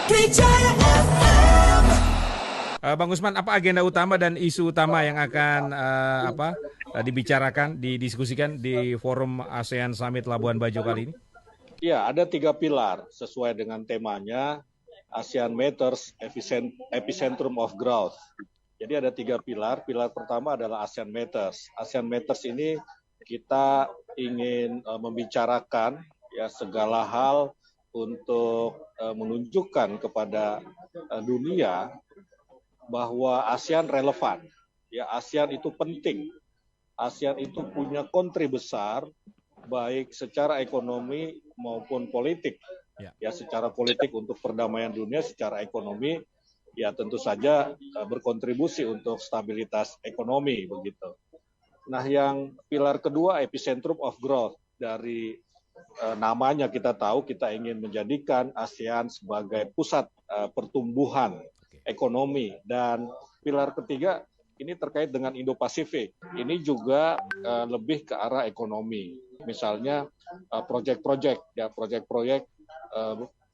Trijaya FM. Bang Usman, apa agenda utama dan isu utama yang akan dibicarakan, didiskusikan di forum ASEAN Summit Labuan Bajo kali ini? Ya, ada 3 pilar sesuai dengan temanya ASEAN Matters, Epicentrum of Growth. Jadi ada 3 pilar. Pilar pertama adalah ASEAN Matters. ASEAN Matters ini kita ingin membicarakan ya segala hal untuk menunjukkan kepada dunia bahwa ASEAN relevan. Ya, ASEAN itu penting. ASEAN itu punya kontribusi besar baik secara ekonomi maupun politik. Ya, secara politik untuk perdamaian dunia, secara ekonomi ya tentu saja berkontribusi untuk stabilitas ekonomi begitu. Nah, yang pilar kedua Epicentrum of Growth, dari namanya kita tahu kita ingin menjadikan ASEAN sebagai pusat pertumbuhan ekonomi, dan pilar ketiga ini terkait dengan Indo-Pasifik. Ini juga lebih ke arah ekonomi. Misalnya proyek-proyek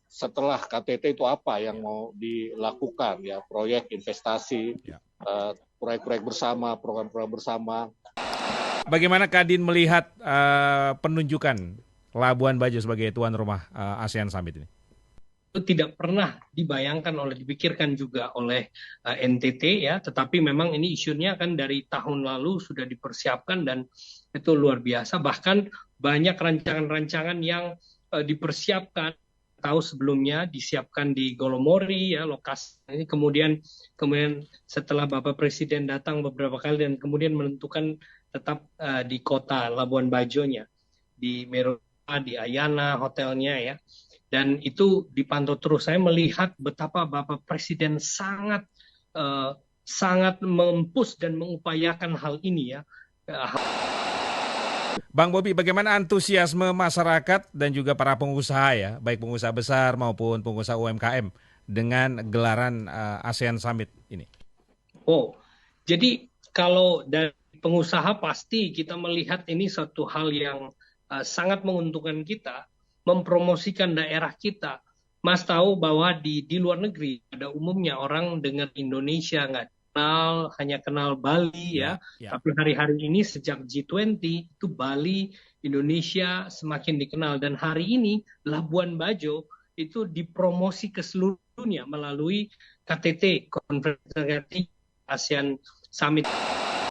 setelah KTT itu apa yang mau dilakukan ya, proyek investasi, proyek-proyek bersama, program-program bersama. Bagaimana Kadin melihat penunjukan Labuan Bajo sebagai tuan rumah ASEAN Summit ini? Itu tidak pernah dipikirkan juga oleh NTT ya, tetapi memang ini isunya kan dari tahun lalu sudah dipersiapkan dan itu luar biasa. Bahkan banyak rancangan-rancangan yang dipersiapkan tahu sebelumnya disiapkan di Golomori ya, lokasi ini, kemudian setelah Bapak Presiden datang beberapa kali dan kemudian menentukan tetap di kota Labuan Bajo-nya, di Meroa, di Ayana hotelnya ya. Dan itu dipantau terus. Saya melihat betapa Bapak Presiden sangat mempush dan mengupayakan hal ini ya. Bang Bobi, bagaimana antusiasme masyarakat dan juga para pengusaha ya, baik pengusaha besar maupun pengusaha UMKM dengan gelaran ASEAN Summit ini? Jadi kalau dari pengusaha pasti kita melihat ini suatu hal yang sangat menguntungkan kita, mempromosikan daerah kita. Mas tahu bahwa di luar negeri pada umumnya orang dengar Indonesia nggak kenal, hanya kenal Bali ya. Tapi hari-hari ini sejak G20 itu Bali, Indonesia semakin dikenal, dan hari ini Labuan Bajo itu dipromosi ke seluruh dunia melalui KTT, Konferensi ASEAN Summit.